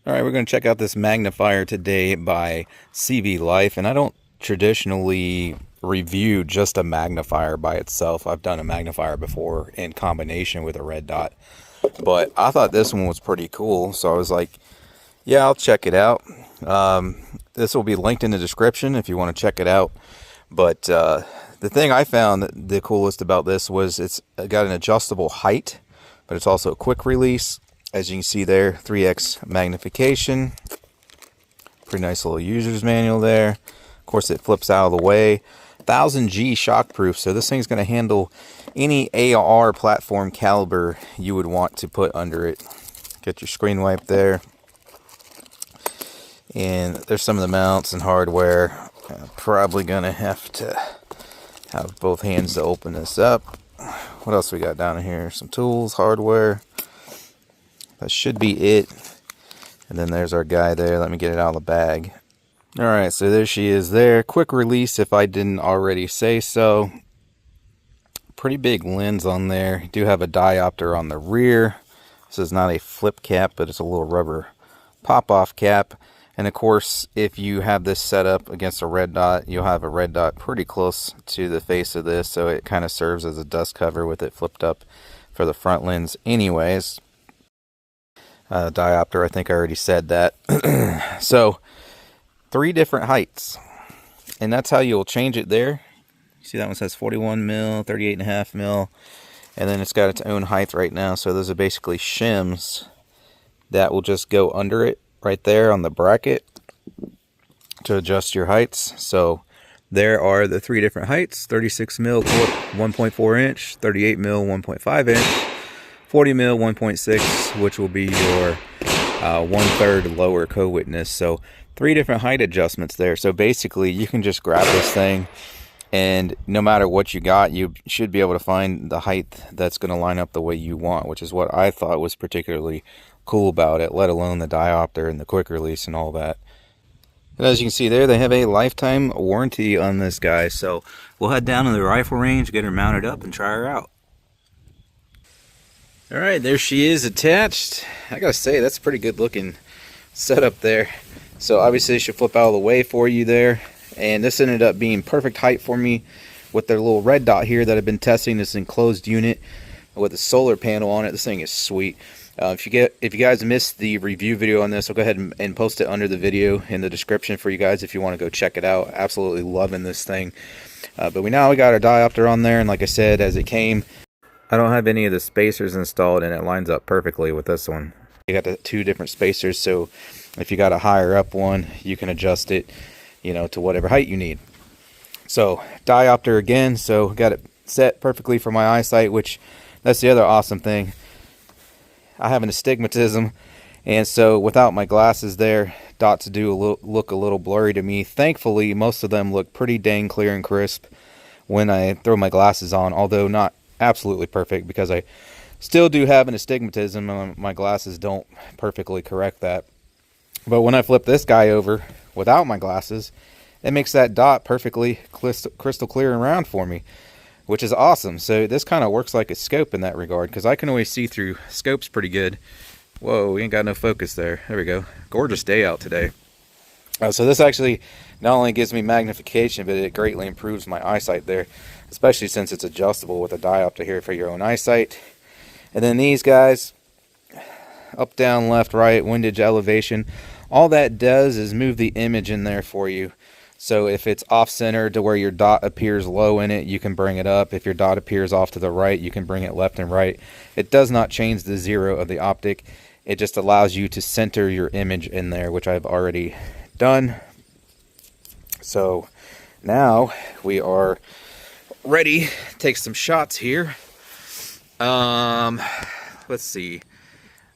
All right, we're going to check out this magnifier today by Cvlife, and I don't traditionally review just a magnifier by itself. I've done a magnifier before in combination with a red dot, but I thought this one was pretty cool, so I was like, yeah, I'll check it out. This will be linked in the description if you want to check it out. But the thing I found the coolest about this was it's got an adjustable height, but it's also a quick release. As you can see there, 3x magnification. Pretty nice little user's manual there. Of course, it flips out of the way. 1000G shockproof, so this thing's going to handle any AR platform caliber you would want to put under it. Get your screen wipe there. And there's some of the mounts and hardware. I'm probably going to have to have both hands to open this up. What else we got down here? Some tools, hardware. That should be it. And then there's our guy there. Let me get it out of the bag. Alright, so there she is there. Quick release if I didn't already say so. Pretty big lens on there. You do have a diopter on the rear. This is not a flip cap, but it's a little rubber pop-off cap. And of course, if you have this set up against a red dot, you'll have a red dot pretty close to the face of this, so it kind of serves as a dust cover with it flipped up for the front lens anyways. Diopter, I think I already said that. So 3 different heights, and that's how you'll change it there. You see that one says 41 mil, 38.5 mil, and then it's got its own height right now. So those are basically shims that will just go under it right there on the bracket to adjust your heights. So there are the 3 different heights: 36 mil 1.4 inch, 38 mil 1.5 inch, 40 mil 1.6, which will be your 1/3 lower co-witness. So 3 different height adjustments there. So basically you can just grab this thing, and no matter what you got, you should be able to find the height that's going to line up the way you want, which is what I thought was particularly cool about it, let alone the diopter and the quick release and all that. And as you can see there, they have a lifetime warranty on this guy. So we'll head down to the rifle range, get her mounted up, and try her out. Alright, there she is attached. I gotta say, that's a pretty good looking setup there. So obviously it should flip out of the way for you there. And this ended up being perfect height for me with their little red dot here that I've been testing, this enclosed unit with a solar panel on it. This thing is sweet. If you guys missed the review video on this, I'll go ahead and post it under the video in the description for you guys if you want to go check it out. Absolutely loving this thing. But we got our diopter on there, and like I said, as it came, I don't have any of the spacers installed, and it lines up perfectly with this one. You got the 2 different spacers, so if you got a higher up one, you can adjust it, you know, to whatever height you need. So diopter again, so got it set perfectly for my eyesight, which that's the other awesome thing. I have an astigmatism, and so without my glasses there, dots do look a little blurry to me. Thankfully, most of them look pretty dang clear and crisp when I throw my glasses on, although not absolutely perfect, because I still do have an astigmatism and my glasses don't perfectly correct that. But when I flip this guy over without my glasses, it makes that dot perfectly crystal clear and round for me, which is awesome. So this kind of works like a scope in that regard, because I can always see through scopes pretty good. Whoa, we ain't got no focus there. There we go. Gorgeous day out today. So this actually not only gives me magnification, but it greatly improves my eyesight there, especially since it's adjustable with a diopter here for your own eyesight. And then these guys, up, down, left, right, windage, elevation, all that does is move the image in there for you. So if it's off-center to where your dot appears low in it, you can bring it up. If your dot appears off to the right, you can bring it left and right. It does not change the zero of the optic. It just allows you to center your image in there, which I've already done. So now we are ready to take some shots here. Let's see.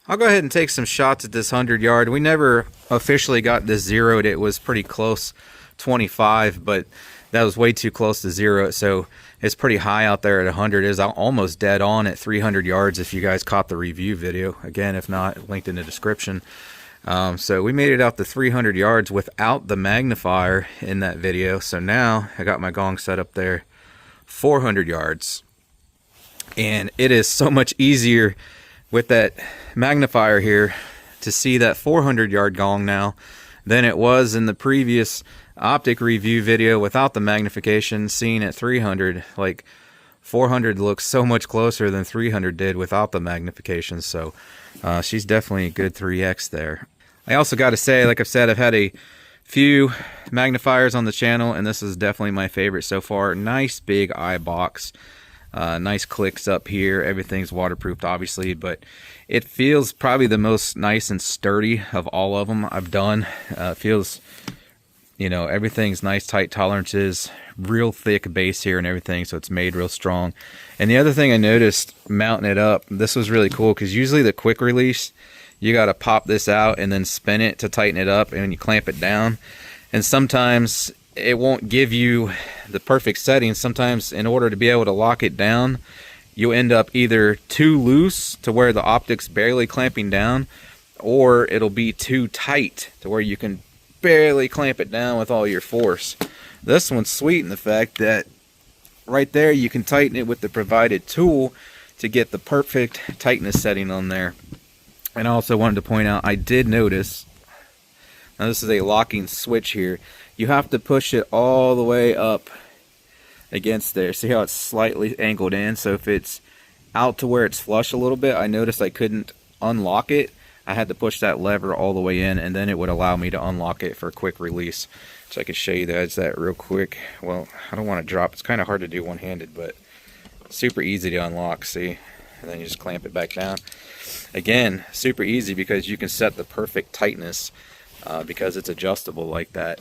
I'll go ahead and take some shots at this 100-yard. We never officially got this zeroed. It was pretty close, 25, but that was way too close to zero. So it's pretty high out there at 100. It is almost dead on at 300 yards if you guys caught the review video. Again, if not, linked in the description. So we made it out to 300 yards without the magnifier in that video. So now I got my gong set up there, 400 yards. And it is so much easier with that magnifier here to see that 400 yard gong now than it was in the previous optic review video without the magnification, seen at 300. Like 400 looks so much closer than 300 did without the magnification. So she's definitely a good 3x there. I also got to say, like I've said, I've had a few magnifiers on the channel, and this is definitely my favorite so far. Nice big eye box, nice clicks up here. Everything's waterproofed obviously, but it feels probably the most nice and sturdy of all of them I've done. It feels, you know, everything's nice tight tolerances, real thick base here and everything, so it's made real strong. And the other thing I noticed mounting it up, this was really cool, because usually the quick release, you got to pop this out and then spin it to tighten it up, and when you clamp it down, and sometimes it won't give you the perfect setting. Sometimes in order to be able to lock it down, you'll end up either too loose to where the optic's barely clamping down, or it'll be too tight to where you can barely clamp it down with all your force. This one's sweet in the fact that right there you can tighten it with the provided tool to get the perfect tightness setting on there. And I also wanted to point out, I did notice, now this is a locking switch here, you have to push it all the way up against there. See how it's slightly angled in? So if it's out to where it's flush a little bit, I noticed I couldn't unlock it. I had to push that lever all the way in, and then it would allow me to unlock it for a quick release. So I can show you that real quick. Well, I don't want to drop. It's kind of hard to do one-handed, but super easy to unlock, see? And then you just clamp it back down. Again, super easy because you can set the perfect tightness because it's adjustable like that,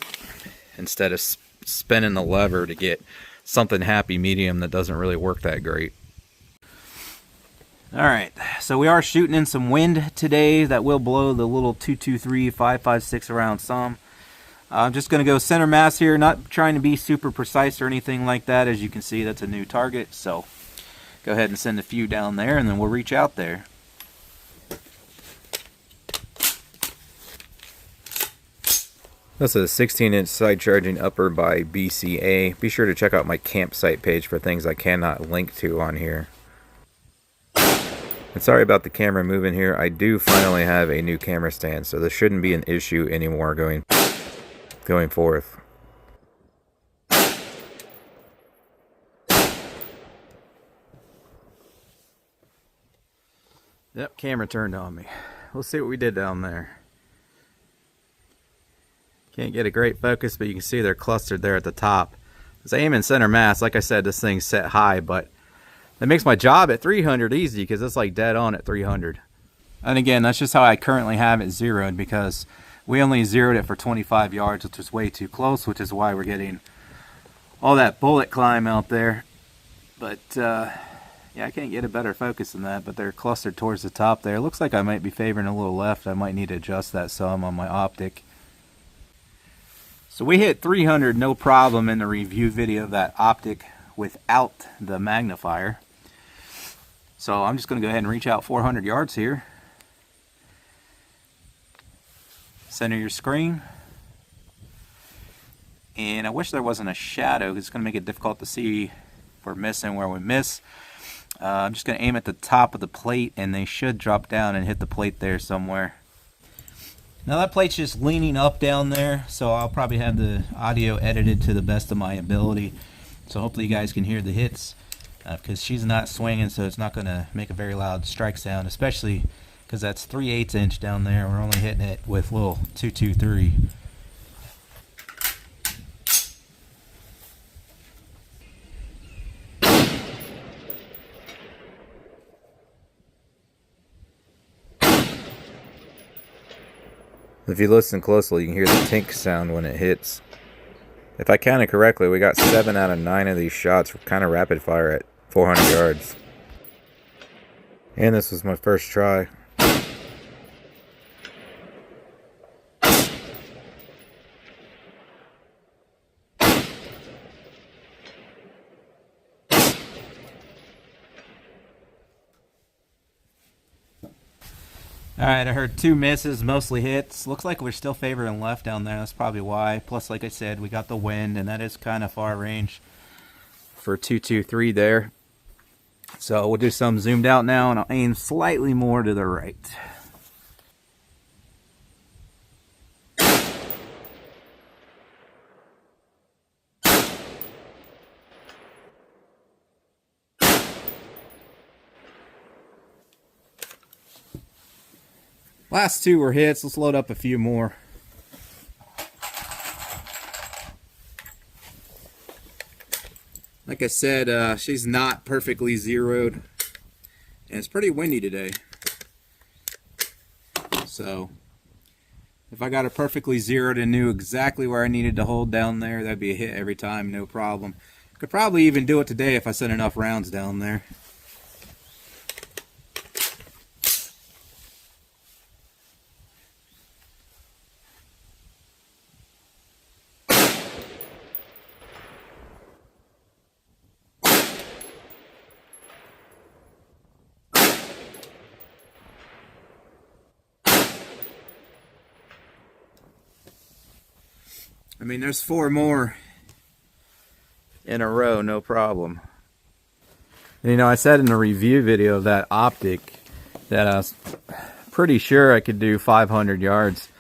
instead of spinning the lever to get something happy medium that doesn't really work that great. Alright, so we are shooting in some wind today that will blow the little 223 556 around some. I'm just going to go center mass here, not trying to be super precise or anything like that. As you can see, that's a new target, so go ahead and send a few down there and then we'll reach out there. That's a 16-inch side charging upper by BCA. Be sure to check out my campsite page for things I cannot link to on here. And sorry about the camera moving here. I do finally have a new camera stand, so this shouldn't be an issue anymore going forth. Yep, camera turned on me. We'll see what we did down there. Can't get a great focus, but you can see they're clustered there at the top. I was aiming center mass. Like I said, this thing's set high, but that makes my job at 300 easy because it's like dead on at 300. And again, that's just how I currently have it zeroed, because we only zeroed it for 25 yards, which is way too close, which is why we're getting all that bullet climb out there. But yeah, I can't get a better focus than that, but they're clustered towards the top there. It looks like I might be favoring a little left. I might need to adjust that some on my optic. So we hit 300 no problem in the review video of that optic without the magnifier. So I'm just going to go ahead and reach out 400 yards here. Center your screen. And I wish there wasn't a shadow, because it's going to make it difficult to see if we're missing where we miss. I'm just going to aim at the top of the plate, and they should drop down and hit the plate there somewhere. Now that plate's just leaning up down there, so I'll probably have the audio edited to the best of my ability. So hopefully you guys can hear the hits, because she's not swinging, so it's not going to make a very loud strike sound, especially because that's 3/8 inch down there. We're only hitting it with little 223. If you listen closely, you can hear the tink sound when it hits. If I counted correctly, we got 7 out of 9 of these shots were kind of rapid fire at 400 yards. And this was my first try. Alright, I heard 2 misses, mostly hits. Looks like we're still favoring left down there. That's probably why. Plus, like I said, we got the wind, and that is kind of far range for 223 there. So we'll do some zoomed out now, and I'll aim slightly more to the right. Last two were hits. Let's load up a few more. Like I said, she's not perfectly zeroed, and it's pretty windy today. So if I got it perfectly zeroed and knew exactly where I needed to hold down there, that'd be a hit every time, no problem. Could probably even do it today if I sent enough rounds down there. I mean, there's 4 more in a row, no problem. And, you know, I said in the review video of that optic that I was pretty sure I could do 500 yards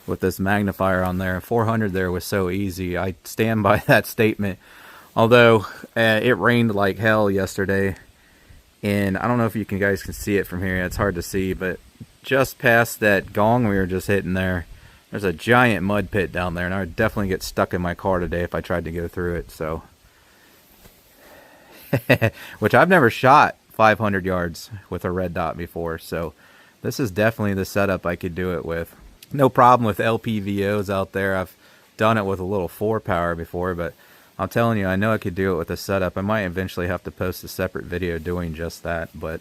with this magnifier on there. 400 there was so easy. I stand by that statement. Although it rained like hell yesterday, and I don't know if you guys can see it from here. It's hard to see, but just past that gong we were just hitting there, there's a giant mud pit down there, and I would definitely get stuck in my car today if I tried to go through it. So, which I've never shot 500 yards with a red dot before, so this is definitely the setup I could do it with. No problem with LPVOs out there. I've done it with a little 4-power before, but I'm telling you, I know I could do it with a setup. I might eventually have to post a separate video doing just that, but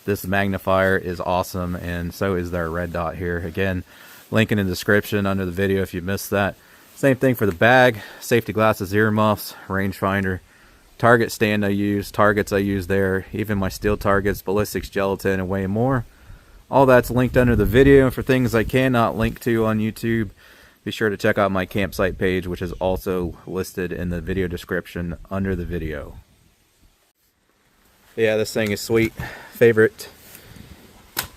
this magnifier is awesome, and so is their red dot here. Again, link in the description under the video if you missed that. Same thing for the bag, safety glasses, earmuffs, rangefinder, target stand I use, targets I use there, even my steel targets, ballistics, gelatin, and way more. All that's linked under the video. And for things I cannot link to on YouTube, be sure to check out my campsite page, which is also listed in the video description under the video. Yeah, this thing is sweet. Favorite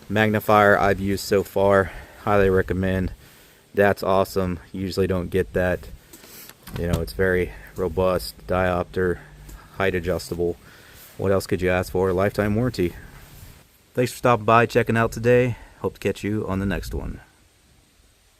magnifier I've used so far. Highly recommend. That's awesome. Usually don't get that. You know, it's very robust, diopter, height adjustable. What else could you ask for? Lifetime warranty. Thanks for stopping by, checking out today. Hope to catch you on the next one.